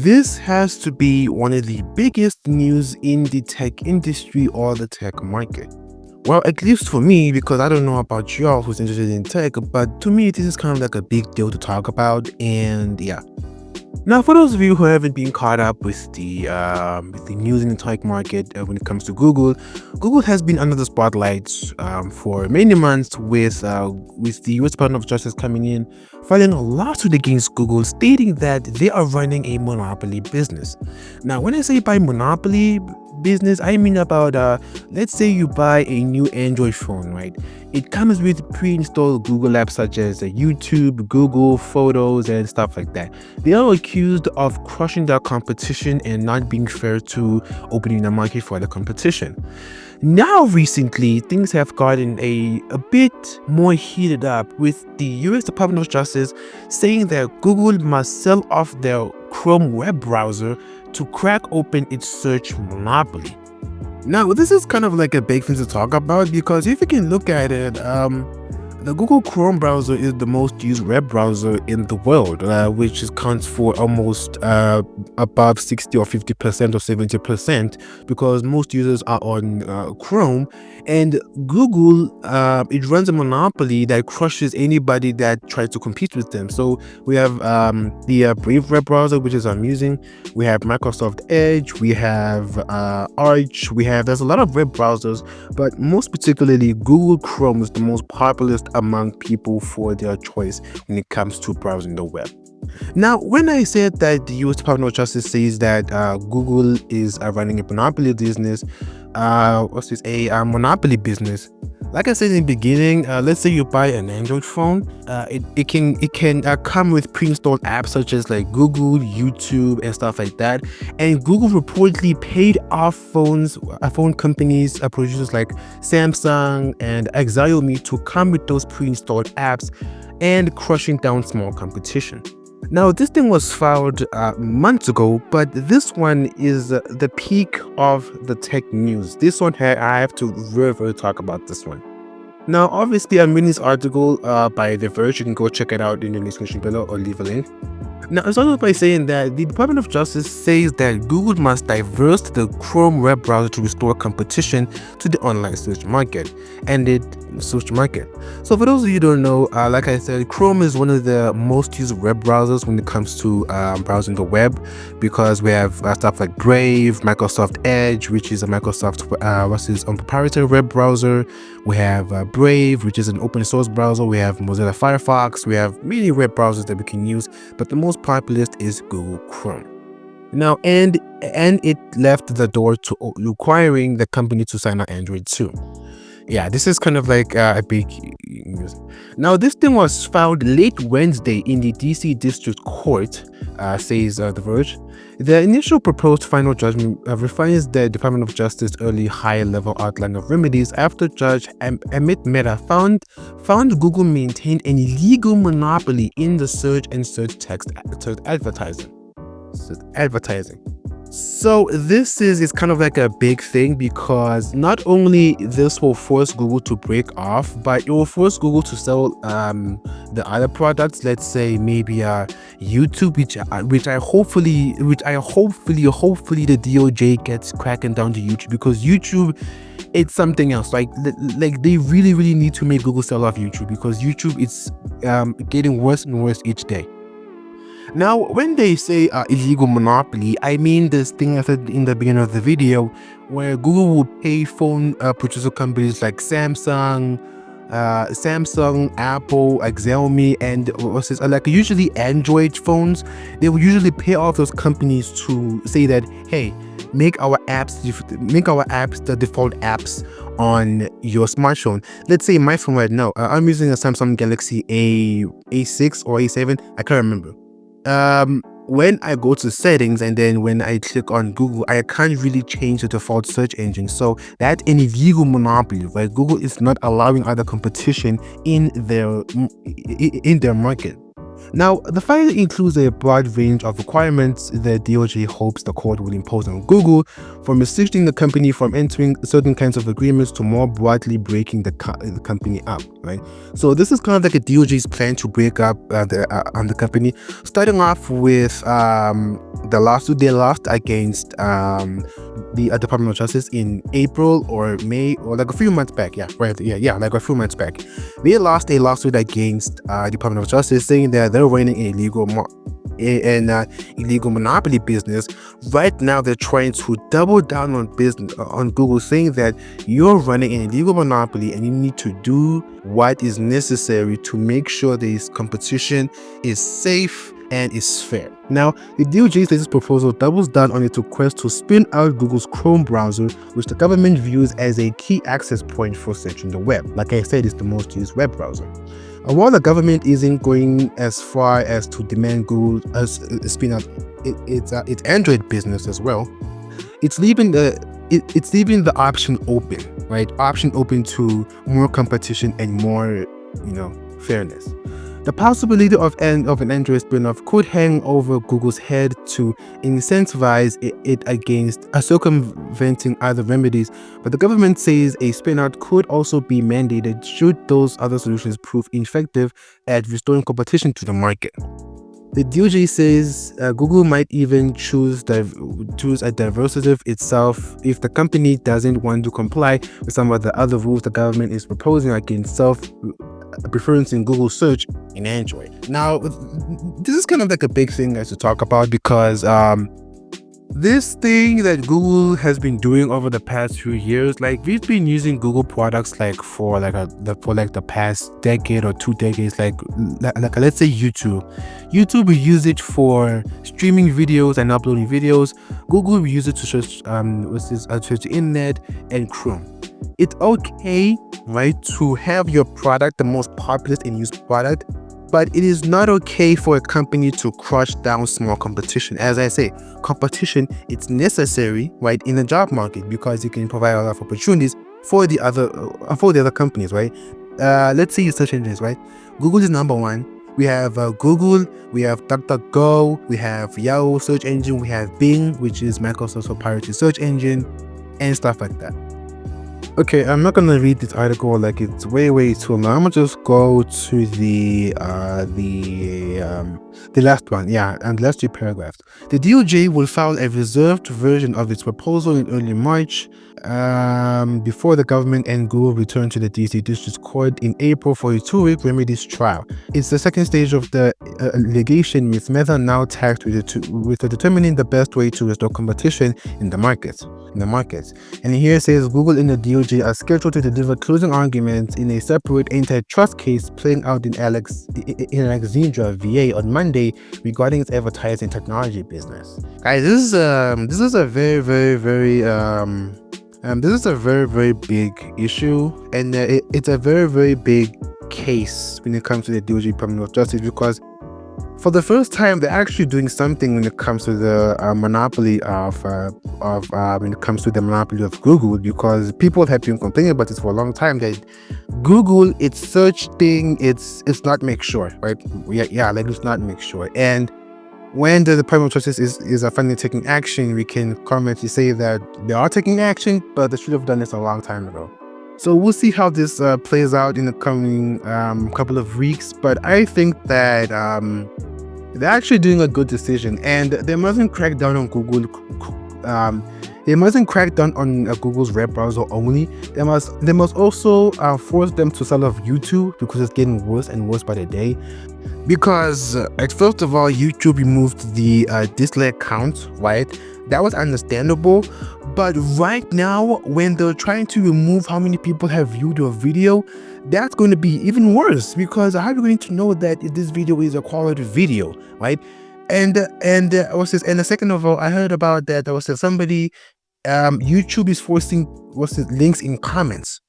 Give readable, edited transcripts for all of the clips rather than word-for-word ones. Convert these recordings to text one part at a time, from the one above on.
This has to be one of the biggest news in the tech industry or the tech market. Well, at least for me, because I don't know about y'all who's interested in tech, but to me, this is kind of like a big deal to talk about. And yeah. Now, for those of you who haven't been caught up with the news in the tech market when it comes to Google, Google has been under the spotlight for many months with the U.S. Department of Justice coming in, filing a lawsuit against Google, stating that they are running a monopoly business. Now, when I say by monopoly business, I mean about let's say you buy a new Android phone, right? It comes with pre-installed Google apps such as YouTube, Google Photos, and stuff like that. They are accused of crushing their competition and not being fair to opening the market for the competition. Now, recently, things have gotten a bit more heated up with the US Department of Justice saying that Google must sell off their Chrome web browser to crack open its search monopoly. Now, this is kind of like a big thing to talk about because if you can look at it, the Google Chrome browser is the most used web browser in the world, which accounts for almost above 60 or 50% or 70% because most users are on Chrome. And Google, it runs a monopoly that crushes anybody that tries to compete with them. So we have the Brave web browser, which is I'm using. We have Microsoft Edge. We have Arch. There's a lot of web browsers, but most particularly Google Chrome is the most popular among people for their choice when it comes to browsing the web. Now, when I said that the US Department of Justice says that Google is running a monopoly business, a monopoly business. Like I said in the beginning, let's say you buy an Android phone, it can come with pre-installed apps such as like Google, YouTube, and stuff like that. And Google reportedly paid off phone companies, producers like Samsung and Xiaomi to come with those pre-installed apps and crushing down small competition. Now, this thing was filed months ago, but this one is the peak of the tech news. This one, I have to really talk about this one. Now, obviously, I'm reading this article by The Verge. You can go check it out in the description below or leave a link. Now, it starts by saying that the Department of Justice says that Google must diverse the Chrome web browser to restore competition to the online search market. So for those of you who don't know, like I said, Chrome is one of the most used web browsers when it comes to browsing the web, because we have stuff like Brave, Microsoft Edge, which is a Microsoft proprietary web browser. We have Brave, which is an open source browser. We have Mozilla Firefox. We have many web browsers that we can use, but the most popular is Google Chrome. Now, and it left the door to requiring the company to sign on Android too. Yeah, this is kind of like a big news. Now, this thing was filed late Wednesday in the DC District Court, says The Verge. The initial proposed final judgment refines the Department of Justice early high-level outline of remedies after Judge Amit Mehta found Google maintained an illegal monopoly in the search and search text advertising. So this is kind of like a big thing, because not only this will force Google to break off, but it will force Google to sell the other products. Let's say maybe YouTube, which I hopefully the DOJ gets cracking down to YouTube, because YouTube, it's something else. Like they really need to make Google sell off YouTube, because YouTube is getting worse and worse each day. Now, when they say illegal monopoly, I mean this thing I said in the beginning of the video, where Google will pay phone producer companies like Samsung, Apple, like Xiaomi, and like usually Android phones. They will usually pay off those companies to say that, hey, make our apps the default apps on your smartphone. Let's say my phone right now, I'm using a Samsung Galaxy A6 or A7, I can't remember. When I go to settings and then when I click on Google, I can't really change the default search engine. So that's an illegal monopoly, right? Google is not allowing other competition in their market. Now, the file includes a broad range of requirements that DOJ hopes the court will impose on Google, from restricting the company from entering certain kinds of agreements to more broadly breaking the company up, right? So this is kind of like a DOJ's plan to break up the company, starting off with the lawsuit they lost against the Department of Justice in April or May, or like a few months back. Yeah, right. Yeah, like a few months back. They lost a lawsuit against Department of Justice, saying that they're running an illegal monopoly business. Right now, they're trying to double down on business on Google, saying that you're running an illegal monopoly and you need to do what is necessary to make sure this competition is safe and is fair. Now, the DOJ says this proposal doubles down on its request to spin out Google's Chrome browser, which the government views as a key access point for searching the web. Like I said, it's the most used web browser. While the government isn't going as far as to demand Google spin out its Android business as well, it's leaving the option open, right? Option open to more competition and more, fairness. The possibility of an Android spin-off could hang over Google's head to incentivize it against circumventing other remedies, but the government says a spin-out could also be mandated should those other solutions prove ineffective at restoring competition to the market. The DOJ says Google might even choose a diversity itself if the company doesn't want to comply with some of the other rules the government is proposing against self-preferencing Google search in Android. Now, this is kind of like a big thing to talk about, because this thing that Google has been doing over the past few years, like we've been using Google products like for the past decade or 2 decades, like let's say YouTube. YouTube, we use it for streaming videos and uploading videos. Google, we use it to search search the internet and Chrome. It's okay, right, to have your product the most popular and used product, but it is not okay for a company to crush down small competition. As I say, competition, it's necessary, right, in the job market, because it can provide a lot of opportunities for the other companies, right? Let's say you search engines, right? Google is number one. We have Google, we have DuckDuckGo, we have Yahoo search engine, we have Bing, which is Microsoft's proprietary search engine, and stuff like that. Okay, I'm not gonna read this article, like it's way too long. I'm gonna just go to the last one, and the last 2 paragraphs. The DOJ will file a reserved version of its proposal in early March, before the government and Google return to the DC District Court in April for a 2-week remedies trial. It's the second stage of the litigation, with Meta now tasked with determining the best way to restore competition in the market. And here it says Google and the DOJ are scheduled to deliver closing arguments in a separate antitrust case playing out in Alexandria, VA on Monday regarding its advertising technology business. Guys, this is a very big issue, and it's a very big case when it comes to the DOJ Department of Justice, because for the first time they're actually doing something when it comes to the monopoly of Google, because people have been complaining about this for a long time, that Google, its search thing, it's not make sure, right? Like it's not make sure. And when the Department of Justice is finally taking action, we can confidently say that they are taking action, but they should have done this a long time ago. So we'll see how this plays out in the coming couple of weeks, but I think that they're actually doing a good decision, and they mustn't crack down on Google. They mustn't crack down on Google's web browser only. They must also force them to sell off YouTube, because it's getting worse and worse by the day. Because first of all, YouTube removed the dislike count, right? That was understandable, but right now, when they're trying to remove how many people have viewed your video, that's going to be even worse, because how are you going to know that this video is a quality video, right? And the second of all, I heard about that there was somebody, YouTube is forcing links in comments.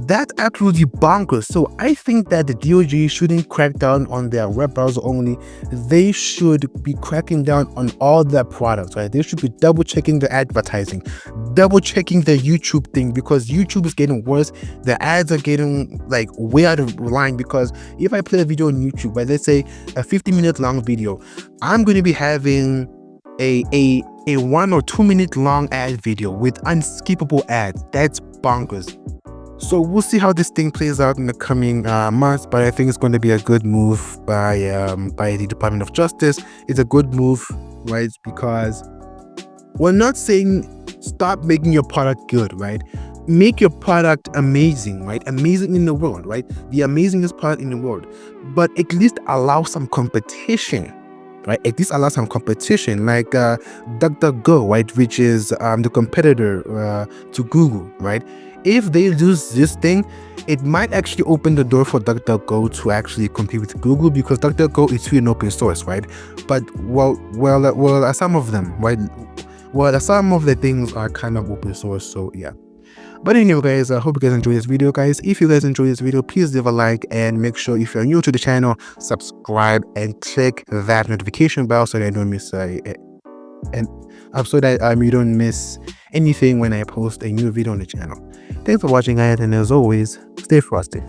That's absolutely bonkers. So I think that the DOJ shouldn't crack down on their web browser only. They should be cracking down on all their products, right? They should be double checking the advertising, double checking the YouTube thing, because YouTube is getting worse. The ads are getting like way out of line, because if I play a video on YouTube, right, let's say a 50-minute long video, I'm going to be having a 1 or 2 minute long ad video with unskippable ads. That's bonkers. So we'll see how this thing plays out in the coming months, but I think it's going to be a good move by the Department of Justice. It's a good move, right? Because we're not saying stop making your product good, right? Make your product amazing, right? Amazing in the world, right? The amazingest product in the world, but at least allow some competition, right? At least allow some competition, like DuckDuckGo, right? Which is the competitor to Google, right? If they lose this thing, it might actually open the door for DuckDuckGo to actually compete with Google, because DuckDuckGo is free and open source, right? But some of them, right? Well, some of the things are kind of open source, so yeah. But anyway, guys, I hope you guys enjoyed this video, guys. If you guys enjoyed this video, please leave a like, and make sure if you're new to the channel, subscribe and click that notification bell so that you don't miss you don't miss anything when I post a new video on the channel. Thanks for watching, guys, and as always, stay frosty.